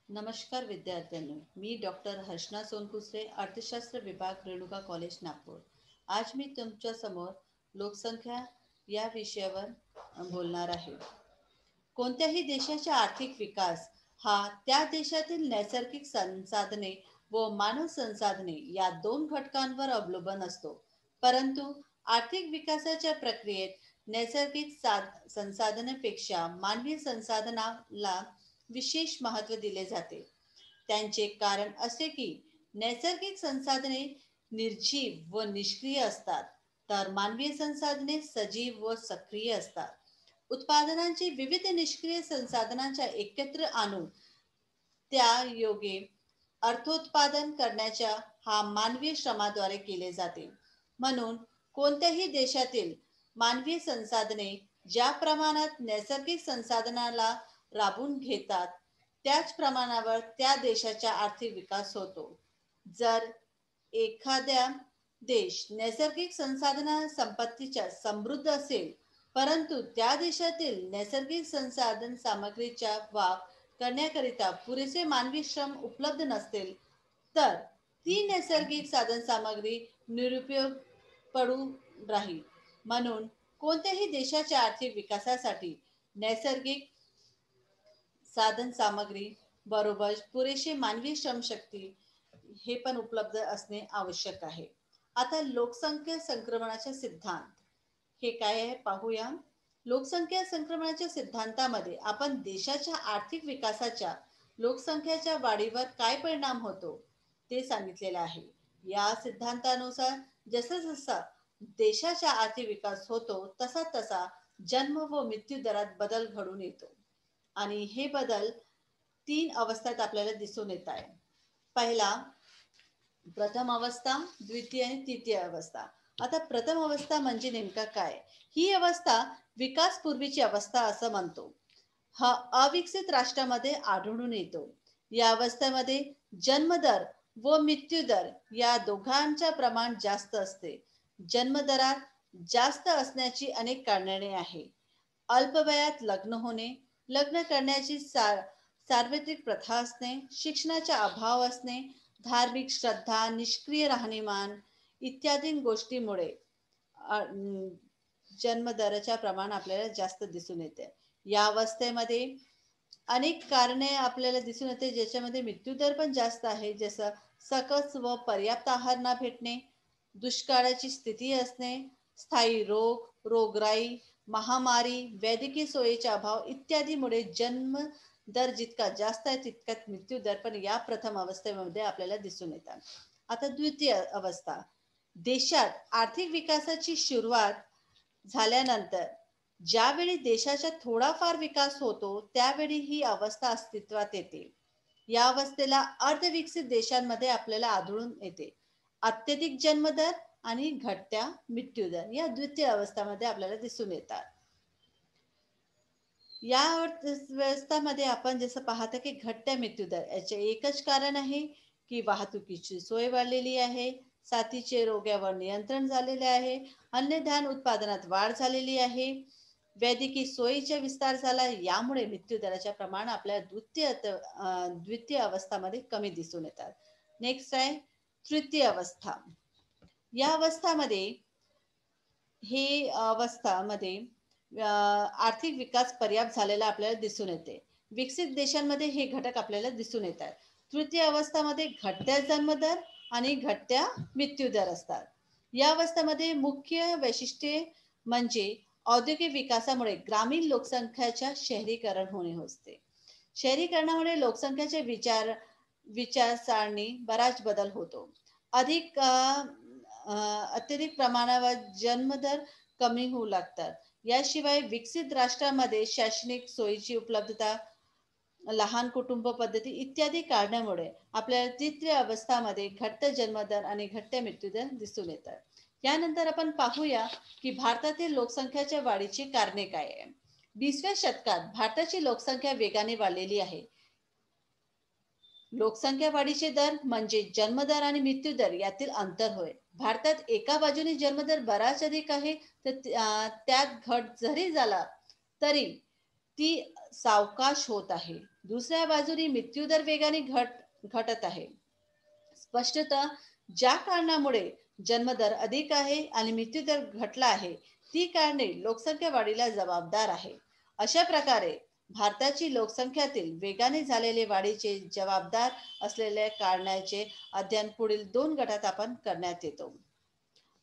नमस्कार विद्यार्थ्यांनो, मी डॉक्टर हर्षना सोनकुसरे, अर्थशास्त्र विभाग, रेणुका कॉलेज, नागपूर. आज मी तुमच्या समोर लोकसंख्या या विषयावर बोलणार आहे. कोणत्याही देशाचा आर्थिक विकास हा त्या देशातील नैसर्गिक संसाधने व मानव संसाधने या दोन घटकांवर अवलंबून असतो. परंतु आर्थिक विकासाच्या प्रक्रियेत नैसर्गिक संसाधनापेक्षा मानवी संसाधनाला विशेष महत्त्व दिले जाते. त्यांचे कारण असे की नैसर्गिक संसाधने निर्जीव व निष्क्रिय असतात, तर मानवी संसाधने सजीव व सक्रिय असतात. उत्पादनांची विविध निष्क्रिय संसाधनांच्या एकत्र आणून त्या योगे अर्थोत्पादन करण्याच्या हा मानवी श्रमाद्वारे केले जाते. म्हणून कोणत्याही देशातील मानवी संसाधने ज्या प्रमाणात नैसर्गिक संसाधनाला राबून घेतात, त्याच प्रमाणावर त्या देशाचा आर्थिक विकास होतो. जर एखाद्या देश नैसर्गिक संसाधना संपत्तीच्या समृद्ध असेल, परंतु त्या देशातील नैसर्गिक संसाधन सामग्रीचा वापर करण्याकरिता पुरेसे मानवी श्रम उपलब्ध नसतील, तर ती नैसर्गिक साधन सामग्री निरुपयोग पडू राहील. म्हणून कोणत्याही देशाच्या आर्थिक विकासासाठी नैसर्गिक साधन सामग्री बरोबर पुरेशी मानवी श्रमशक्ती हे पण उपलब्ध असणे आवश्यक आहे. आता लोकसंख्या संक्रमणाचे सिद्धांत हे काय आहे पाहूया. लोकसंख्या संक्रमणाच्या सिद्धांतामध्ये आपण देशाच्या आर्थिक विकासाच्या लोकसंख्येच्या वाढीवर काय परिणाम होतो ते सांगितलेलं आहे. या सिद्धांतानुसार जसा जसा देशाचा आर्थिक विकास होतो तसा तसा जन्म व मृत्यू दरात बदल घडून येतो आणि हे बदल तीन अवस्थेत आपल्याला दिसून येत आहे. पहिला प्रथम अवस्था, द्वितीय आणि तृतीय अवस्था. आता प्रथम अवस्था म्हणजे नेमका काय? ही अवस्था विकास पूर्वीची अवस्था असं म्हणतो. हा अविकसित राष्ट्रामध्ये आढळून येतो. या अवस्थेमध्ये जन्मदर व मृत्यूदर या दोघांचे प्रमाण जास्त असते. जन्मदरात जास्त असण्याची अनेक कारणे आहे. अल्पवयात लग्न होणे, लग्न करण्याची सार्वत्रिक प्रथा असणे, शिक्षणाचा अभाव असणे, धार्मिक श्रद्धा, निष्क्रिय राहणीमान इत्यादी गोष्टीमुळे जन्मदराचे प्रमाण आपल्याला जास्त दिसून येते. या अवस्थेमध्ये अनेक कारणे आपल्याला दिसून येते, ज्याच्यामध्ये मृत्यूदर पण जास्त आहे. जसं सकस व पर्याप्त आहार न भेटणे, दुष्काळाची स्थिती असणे, स्थायी रोग, रोगराई, महामारी, वैद्यकीय सोयीचा अभाव इत्यादीमुळे जन्म दर जितका जास्त आहे तितकाच मृत्यू दर पण या प्रथम अवस्थेमध्ये आपल्याला दिसून येतात. आता द्वितीय अवस्था, देशात आर्थिक विकासाची सुरुवात झाल्यानंतर ज्यावेळी देशाचा थोडाफार विकास होतो त्यावेळी ही अवस्था अस्तित्वात येते. या अवस्थेला अर्धविकसित देशांमध्ये आपल्याला आढळून येते. अत्यधिक जन्मदर आणि घटत्या मृत्यूदर या द्वितीय अवस्थामध्ये आपल्याला दिसून येतात. या अर्थव्यवस्थामध्ये आपण जसं पाहतो की घटत्या मृत्यूदर याचे एकच कारण आहे की वाहतुकीची सोय वाढलेली आहे, साथीचे रोगावर नियंत्रण झालेले आहे, अन्नधान्य उत्पादनात वाढ झालेली आहे, वैद्यकीय सोयीचा विस्तार झाला. यामुळे मृत्यूदराचे प्रमाण आपल्या द्वितीय अवस्थामध्ये कमी दिसून येतात. नेक्स्ट आहे तृतीय अवस्था. या अवस्थामध्ये आर्थिक विकास पर्याप्त झालेला आपल्याला दिसून येते. विकसित देशांमध्ये हे घटक आपल्याला दिसून येतात. तृतीय अवस्थामध्ये घटत्या जन्मदर आणि घटत्या मृत्यूदर असतात. या अवस्थेमध्ये मुख्य वैशिष्ट्ये म्हणजे औद्योगिक विकासामुळे ग्रामीण लोकसंख्येच्या शहरीकरण होणे होते. शहरीकरणामुळे लोकसंख्येचे विचारसरणी बराच बदल होतो. अधिक अत्यधिक प्रमाणावर जन्मदर कमी होऊ लागतात. याशिवाय विकसित राष्ट्रांमध्ये शैक्षणिक सोयीची उपलब्धता, लहान कुटुंब पद्धती इत्यादी कारणामुळे आपल्याला तृतीय अवस्थामध्ये घट्ट जन्मदर आणि घट्ट मृत्यूदर दिसून येतात. यानंतर आपण पाहूया की भारतातील लोकसंख्येच्या वाढीची कारणे काय आहे. 20व्या शतकात भारताची लोकसंख्या वेगाने वाढलेली आहे. लोकसंख्या वाढीचे दर म्हणजे जन्मदर आणि मृत्यूदर यातील अंतर होय. भारतात एका बाजूने जन्मदर बराच अधिक आहे, तर त्यात घट जरी झाला तरी ती सावकाश होत आहे. दुसऱ्या बाजूने मृत्यूदर वेगाने घटत आहे. स्पष्टतः ज्या कारणामुळे जन्मदर अधिक आहे आणि मृत्यूदर घटला आहे, ती कारणे लोकसंख्या वाढीला जबाबदार आहे. अशा प्रकारे भारताची लोकसंख्यातील वेगाने झालेले वाढीचे जबाबदार असलेल्या कारणाचे अध्ययन पुढील 2 गटात आपण करण्यात येतो.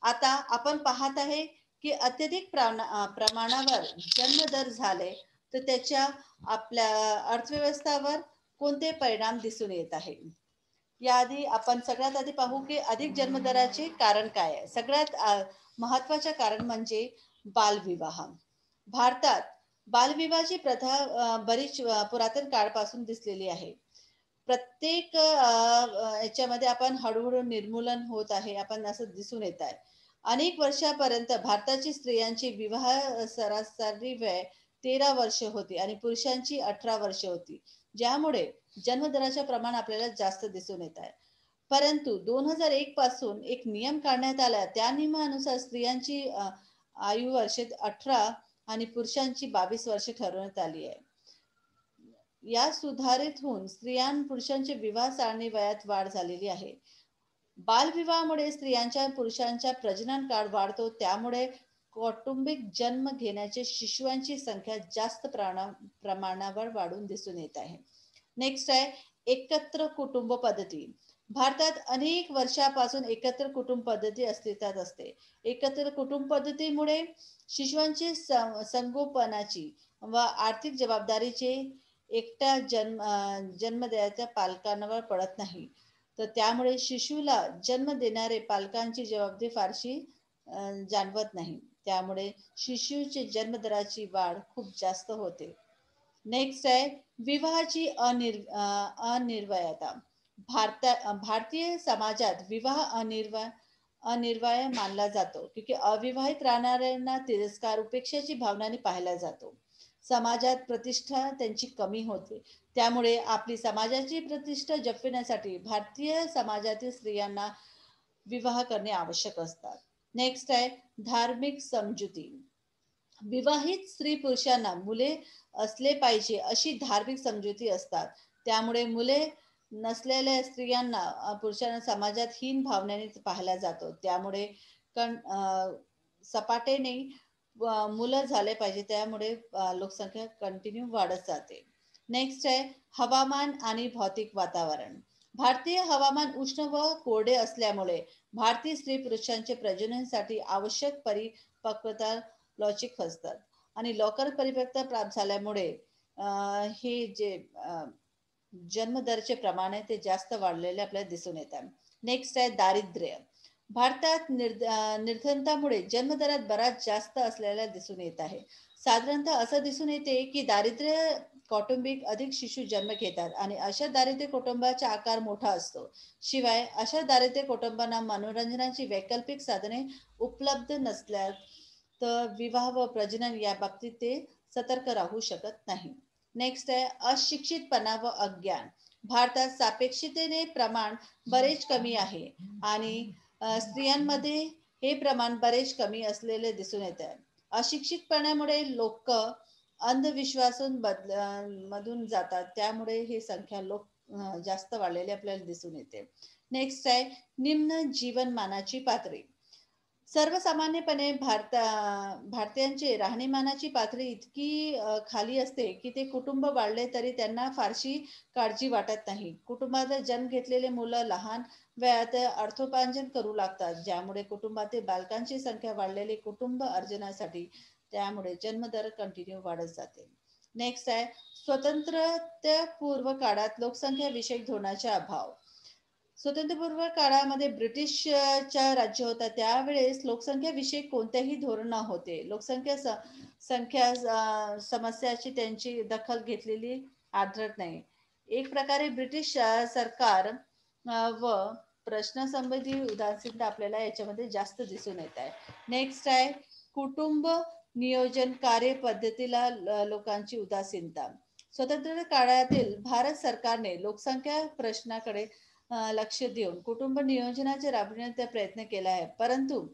आता आपण पाहत आहे की अत्यधिक प्रमाणावर जन्मदर झाले तर त्याच्या आपल्या अर्थव्यवस्थावर कोणते परिणाम दिसून येत आहे. याआधी आपण सगळ्यात आधी पाहू की अधिक जन्मदराचे कारण काय आहे. सगळ्यात महत्वाचे कारण म्हणजे बालविवाह. भारतात बालविवाहाची प्रथा बरीच पुरातन काळापासून दिसलेली आहे. प्रत्येक याच्यामध्ये आपण हळूहळू निर्मूलन होत आहे, आपण असं दिसून येत आहे. अनेक वर्षापर्यंत भारताची स्त्रियांची विवाह सरासरी वय 13 वर्ष होती आणि पुरुषांची 18 वर्ष होती, ज्यामुळे जन्मदराचे प्रमाण आपल्याला जास्त दिसून येत आहे. परंतु 2001 पासून एक नियम काढण्यात आला. त्या नियमानुसार स्त्रियांची आयु वर्ष 18 आणि पुरुषांची 22 वर्ष ठरवण्यात आली आहे. या सुधारित होऊन पुरुषांचे विवाह सारणी वयात वाढ झालेली आहे. बालविवाहामुळे स्त्रियांच्या पुरुषांच्या प्रजनन काळ वाढतो, त्यामुळे कौटुंबिक जन्म घेण्याचे शिशुंची संख्या जास्त प्रमाणावर वाढून दिसून येत आहे. नेक्स्ट आहे एकत्र कुटुंब पद्धती. भारतात अनेक वर्षापासून एकत्र कुटुंब पद्धती अस्तित्वात असते. एकत्र कुटुंब पद्धतीमुळे शिशुंची संगोपनाची व आर्थिक जबाबदारीचे एकट्या जन्म द्यायच्या पालकांवर पडत नाही. तर त्यामुळे शिशुला जन्म देणारे पालकांची जबाबदारी फारशी जाणवत नाही. त्यामुळे शिशुचे जन्मदराची वाढ खूप जास्त होते. नेक्स्ट आहे विवाहाची अनिर्वयता. भारतीय समाजात विवाह अनिर्वय मानला जातो, क्योंकि अविवाहित राहणाऱ्यांना तिरस्कार उपेक्षाची भावनाने पाहिला जातो. समाजात प्रतिष्ठा त्यांची कमी होते. त्यामुळे आपली समाजाची प्रतिष्ठा जपविण्यासाठी भारतीय समाजातील स्त्रियांना विवाह करणे आवश्यक असतात. नेक्स्ट आहे धार्मिक समजुती. विवाहित स्त्री पुरुषांना मुले असले पाहिजे अशी धार्मिक समजुती असतात. त्यामुळे मुले नसलेल्या स्त्रियांना पुरुषांना समाजात हीन भावनेने पाहिला जातो. त्यामुळे सपाटेने मुलं झाले पाहिजे, त्यामुळे लोकसंख्या कंटिन्यू वाढत जाते. नेक्स्ट आहे हवामान आणि भौतिक वातावरण. भारतीय हवामान उष्ण व कोरडे असल्यामुळे भारतीय स्त्री पुरुषांचे प्रजननासाठी आवश्यक परिपक्वता लवचिक असतात आणि लवकर परिपक्वता प्राप्त झाल्यामुळे हे जे जन्मदरचे प्रमाण आहे ते जास्त वाढलेले आपल्याला दिसून येतात. नेक्स्ट आहे दारिद्र्य. भारतात निर्धनतामुळे जन्मदरात बराच जास्त असलेला दिसून येत आहे. साधारणतः असं दिसून येते की दारिद्र्य कौटुंबिक अधिक शिशु जन्म घेतात आणि अशा दारिद्र्य कुटुंबाचा आकार मोठा असतो. शिवाय अशा दारिद्र्य कुटुंबांना मनोरंजनाची वैकल्पिक साधने उपलब्ध नसल्यास तर विवाह व प्रजनन या बाबतीत ते सतर्क राहू शकत नाही. नेक्स्ट आहे अशिक्षितपणा व अज्ञान. भारतात सापेक्षतेने प्रमाण बरेच कमी आहे आणि स्त्रियांमध्ये हे प्रमाण बरेच कमी असलेले दिसून येत आहे. अशिक्षितपणामुळे लोक अंधविश्वासून मधून जातात, त्यामुळे ही संख्या जास्त वाढलेली आपल्याला दिसून येते. नेक्स्ट आहे निम्न जीवनमानाची पातळी. सर्वसामान्यपणे भारतीयांची राहणीमानाची पातळी इतकी खाली असते की ते कुटुंब वाढले तरी त्यांना फारशी काळजी वाटत नाही. कुटुंबात जन्म घेतलेले मुलं लहान वयात अर्थोपार्जन करू लागतात, ज्यामुळे कुटुंबातील बालकांची संख्या वाढलेली कुटुंब अर्जनासाठी, त्यामुळे जन्मदर कंटिन्यू वाढत जाते. नेक्स्ट आहे स्वतंत्रपूर्व काळात लोकसंख्या विषयक धोरणाचा अभाव. स्वतंत्रपूर्व काळामध्ये ब्रिटिशच्या राज्य होता, त्यावेळेस लोकसंख्या विषयी कोणतेही धोरण नव्हते. संख्या समस्याची त्यांची दखल घेतलेली आढळत नाही. एक प्रकारे ब्रिटिश सरकार व प्रश्नसंबंधी उदासीनता आपल्याला याच्यामध्ये जास्त दिसून येत आहे. नेक्स्ट आहे कुटुंब नियोजन कार्यपद्धतीला लोकांची उदासीनता. स्वतंत्र काळातील भारत सरकारने लोकसंख्या प्रश्नाकडे लक्ष देऊन कुटुंब नियोजनाचे राबविण्याचा प्रयत्न केला आहे, परंतु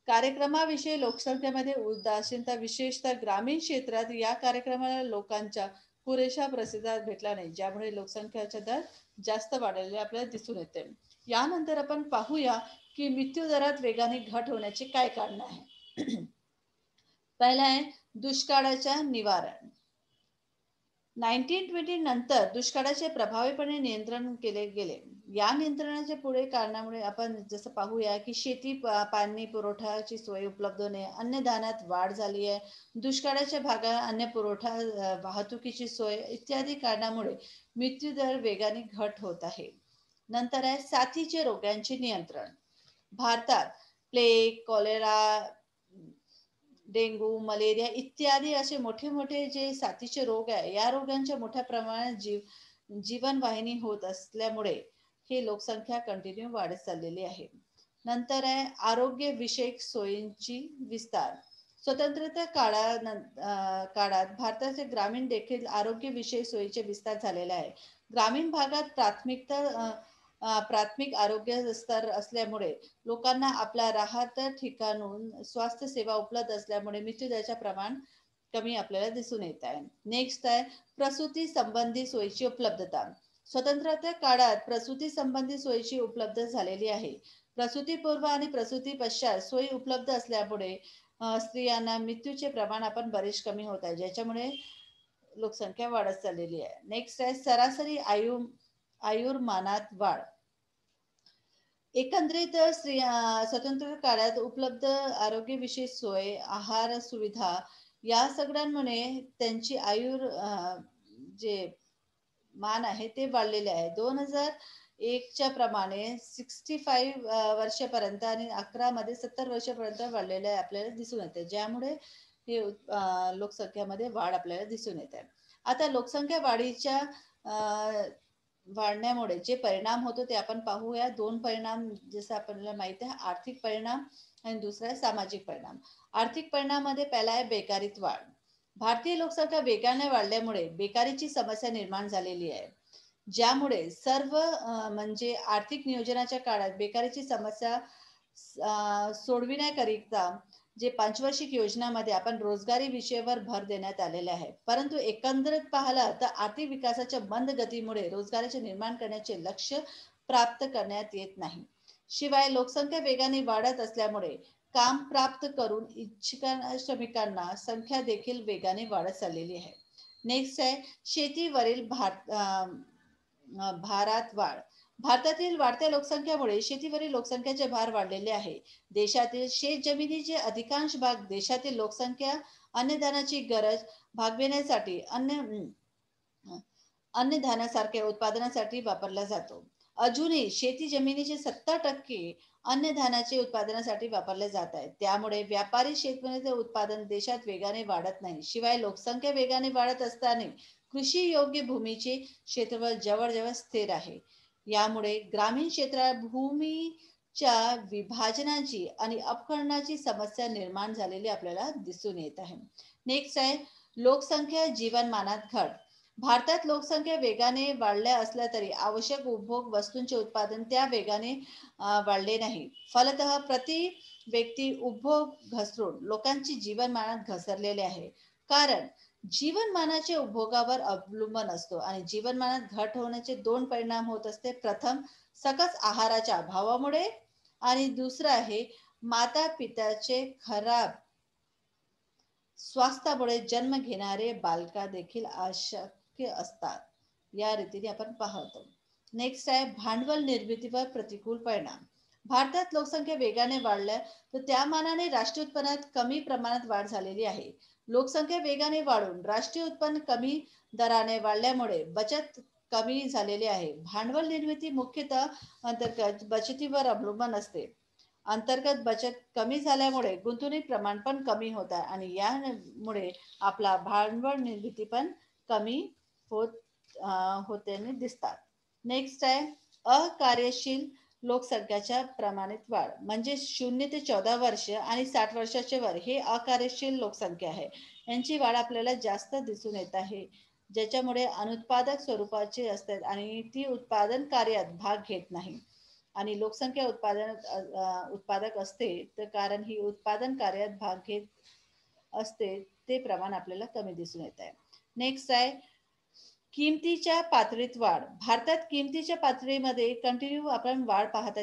कार्यक्रमाविषयी लोकसंख्येमध्ये उदासीनता, विशेषतः ग्रामीण क्षेत्रात या कार्यक्रमाला लोकांच्या पुरेशा प्रतिसाद भेटला नाही, ज्यामुळे लोकसंख्येचा दर जास्त वाढलेले आपल्याला दिसून येते. यानंतर आपण पाहूया की मृत्यू दरात वेगाने घट होण्याचे काय कारण आहे. पहिला आहे दुष्काळाच्या निवारण. 1920 नंतर दुष्काळाचे प्रभावीपणे नियंत्रण केले गेले. या नियंत्रणाच्या पुढे कारणामुळे आपण जसं पाहूया की पाणी पुरवठ्याची सोय उपलब्ध होणे, अन्नधान्यात वाढ झाली आहे, दुष्काळाच्या भागात अन्न पुरवठा, वाहतुकीची सोय इत्यादी कारणामुळे मृत्यूदर वेगाने घट होत आहे. नंतर आहे साथीचे रोगांचे नियंत्रण. भारतात प्लेग, कॉलेरा, डेंगू, मलेरिया इत्यादी असे मोठे मोठे जे साथीचे रोग आहे, या रोगांच्या मोठ्या प्रमाणात जीवनवाहिनी होत असल्यामुळे ही लोकसंख्या कंटिन्यू वाढत चाललेली आहे. नंतर आहे आरोग्य विषयक सोयींची विस्तार. स्वतंत्रता काळात भारताचे ग्रामीण देखील आरोग्य विषयक सोयीचे विस्तार झालेला आहे. ग्रामीण भागात प्राथमिक आरोग्य स्तर असल्यामुळे लोकांना आपल्या राहत ठिकाणून स्वास्थ्य सेवा उपलब्ध असल्यामुळे मृत्यूदराचे प्रमाण कमी आपल्याला दिसून येत आहे. नेक्स्ट आहे प्रसूती संबंधी सोयीची उपलब्धता. स्वतंत्रता काळात प्रसूती संबंधी सोयीची उपलब्ध झालेली आहे. प्रसूतीपूर्व आणि प्रसूती पश्चात सोयी उपलब्ध असल्यामुळे स्त्रियांना मृत्यूचे प्रमाण आपण बरेच कमी होत आहे, ज्याच्यामुळे लोकसंख्या वाढत चाललेली आहे. नेक्स्ट आहे सरासरी आयुर्मानात वाढ. एकंदरीत स्वतंत्र काळात उपलब्ध आरोग्यविषयी सोय, आहार सुविधा या सगळ्यांमुळे त्यांची जे मान आहे ते वाढलेले आहे. 2001च्या प्रमाणे 65 वर्षापर्यंत आणि 11 मध्ये 70 वर्षापर्यंत वाढलेले आहे आपल्याला दिसून येते, ज्यामुळे हे लोकसंख्येमध्ये वाढ आपल्याला दिसून येते. आता लोकसंख्या वाढण्यामुळे जे परिणाम होतो ते आपण पाहूया. 2 परिणाम जसं आपल्याला माहिती आहे, आर्थिक परिणाम आणि दुसरा आहे सामाजिक परिणाम. आर्थिक परिणामामध्ये पहिला आहे बेकारीत वाढ. भारतीय लोकसंख्या वेगाने वाढल्यामुळे बेकारीची समस्या निर्माण झालेली आहे, ज्यामुळे म्हणजे आर्थिक नियोजनाच्या काळात बेकारीची समस्या सोडविण्याकरिता जे पंचवार्षिक योजनामध्ये आपण रोजगारी विषयावर भर देण्यात आलेले आहे. परंतु एकंदरीत पाहिलं तर आर्थिक विकासाच्या मंद गतीमुळे रोजगाराचे निर्माण करण्याचे लक्ष्य प्राप्त करण्यात येत नाही. शिवाय लोकसंख्या वेगाने वाढत असल्यामुळे काम प्राप्त करून इच्छुक श्रमिकांना संख्या देखील वेगाने वाढत चाललेली आहे. नेक्स्ट आहे शेतीवरील भारात वाढ. भारतातील वाढत्या लोकसंख्येमुळे शेतीवरील लोकसंख्येचे भार वाढलेले आहे. देशातील शेत जमिनीचे अधिकांश भाग देशातील लोकसंख्या अन्नधान्याची गरज भागविण्यासाठी अन्नधान्यासारख्या उत्पादनासाठी वापरला जातो. अजूनही शेती जमिनीचे 70% अन्नधान्याचे उत्पादनासाठी वापरले जात आहे. त्यामुळे व्यापारी शेतमालाचे उत्पादन देशात वेगाने वाढत नाही. शिवाय लोकसंख्या वेगाने वाढत असताना कृषी योग्य भूमीचे क्षेत्रफळ जवळजवळ स्थिर आहे. यामुळे ग्रामीण क्षेत्रात भूमीच्या विभाजनाची आणि अपहरणाची समस्या निर्माण झालेली आपल्याला दिसून येत आहे. नेक्स्ट आहे लोकसंख्या जीवनमानात घट. भारतात लोकसंख्या वेगाने वाढल्या असल्या तरी आवश्यक उपभोग वस्तूंचे उत्पादन त्या वेगाने वाढले नाही. फलतः प्रति व्यक्ती उपभोग घसरून लोकांची जीवनमानात घसरलेले आहे. कारण जीवनमानाचे उपभोगावर अवलंबून असतो आणि जीवनमानात घट होण्याचे 2 परिणाम होत असते. प्रथम सकस आहाराच्या अभावामुळे आणि दुसरं आहे माता पित्याचे खराब स्वास्थ्यामुळे जन्म घेणारे बालका देखील अशक्य असतात. या रीतीने आपण पाहतो. नेक्स्ट आहे भांडवल निर्मितीवर प्रतिकूल परिणाम. भारतात लोकसंख्या वेगाने वाढल्या तर त्या मानाने राष्ट्रीय उत्पन्नात कमी प्रमाणात वाढ झालेली आहे. लोकसंख्या वेगाने वाढून राष्ट्रीय उत्पन्न कमी दराने वाढल्यामुळे बचत कमी झालेली आहे. भांडवल निर्मिती मुख्यतः अंतर्गत बचतीवर अवलंबून असते. अंतर्गत बचत कमी झाल्यामुळे गुंतवणूक प्रमाण पण कमी होत आहे आणि यामुळे आपला भांडवल निर्मिती पण कमी होताना दिसतात. नेक्स्ट आहे अकार्यशील लोकसंख्याच्या प्रमाणित वाढ. म्हणजे 0 ते 14 वर्ष आणि 60 वर्षाचे वर हे अकार्यशील लोकसंख्या आहे. यांची वाढ आपल्याला जास्त दिसून येत आहे, ज्याच्यामुळे अनुत्पादक स्वरूपाचे असतात आणि ती उत्पादन कार्यात भाग घेत नाही. आणि लोकसंख्या उत्पादक असते, तर कारण ही उत्पादन कार्यात भाग घेत असते ते प्रमाण आपल्याला कमी दिसून येत आहे. नेक्स्ट आहे किमतीच्या पातळीत वाढ. भारतात किमतीच्या पातळीमध्ये कंटिन्यू आपण वाढ पाहत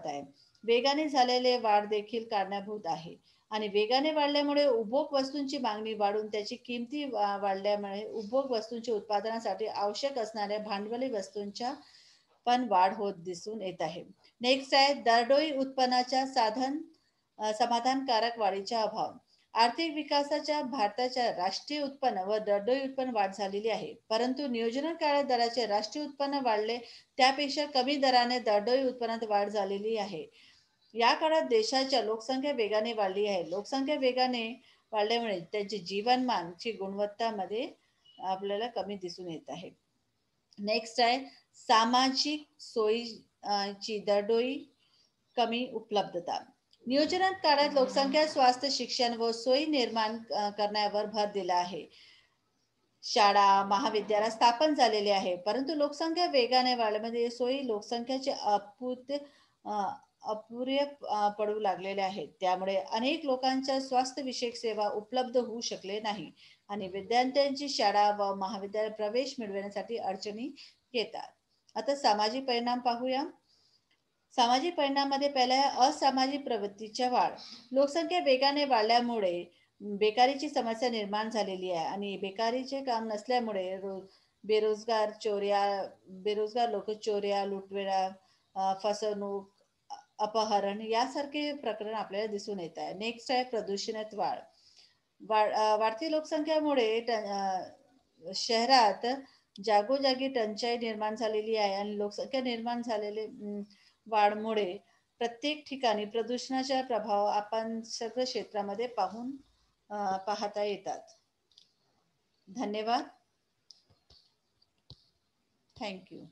आहे. वेगाने झालेले वाढ देखील कारणीभूत आहे आणि वेगाने वाढल्यामुळे उपभोग वस्तूंची मागणी वाढून त्याची किमती वाढल्यामुळे उपभोग वस्तूंच्या उत्पादनासाठी आवश्यक असणाऱ्या भांडवली वस्तूंच्या पण वाढ होत दिसून येत आहे. नेक्स्ट आहे दरडोई उत्पन्नाच्या समाधानकारक वाढीचा अभाव. आर्थिक विकासाच्या भारताच्या राष्ट्रीय उत्पन्न व दरडोई उत्पन्न वाढ झालेली आहे. परंतु नियोजन काळात दराचे राष्ट्रीय उत्पन्न वाढले त्यापेक्षा कमी दराने दरडोई उत्पन्नात वाढ झालेली आहे. या काळात देशाच्या लोकसंख्या वेगाने वाढली आहे. लोकसंख्या वेगाने वाढल्यामुळे त्यांची जीवनमानची गुणवत्तामध्ये आपल्याला कमी दिसून येत आहे. नेक्स्ट आहे सामाजिक सोयीची दरडोई कमी उपलब्धता. नियोजनात काळात लोकसंख्या, स्वास्थ्य, शिक्षण व सोयी निर्माण करण्यावर भर दिला आहे. शाळा, महाविद्यालय स्थापन झालेले आहे. परंतु लोकसंख्या वेगाने वाढल्यामध्ये सोयी लोकसंख्याचे अ, अपुरे पडू लागलेले आहेत. त्यामुळे अनेक लोकांच्या स्वास्थ्यविषयक सेवा उपलब्ध होऊ शकले नाही आणि विद्यार्थ्यांची शाळा व महाविद्यालय प्रवेश मिळवण्यासाठी अडचणी येतात. आता सामाजिक परिणाम पाहूया. सामाजिक परिणामामध्ये पहिला आहे असामाजिक प्रवृत्तीच्या वाढ. लोकसंख्या वेगाने वाढल्यामुळे बेकारीची समस्या निर्माण झालेली आहे आणि बेकारीचे काम नसल्यामुळे बेरोजगार चोऱ्या बेरोजगार लोक चोऱ्या, लुटवेळा, फसवणूक, अपहरण यासारखे प्रकरण आपल्याला दिसून येत आहे. नेक्स्ट आहे प्रदूषणात वाढ. वाढती लोकसंख्येमुळे शहरात जागोजागी टंचाई निर्माण झालेली आहे आणि लोकसंख्या निर्माण झालेले वाढमुळे प्रत्येक ठिकाणी प्रदूषणाचा प्रभाव आपण सगळ्या क्षेत्रामध्ये पाहता येतात. धन्यवाद. Thank you.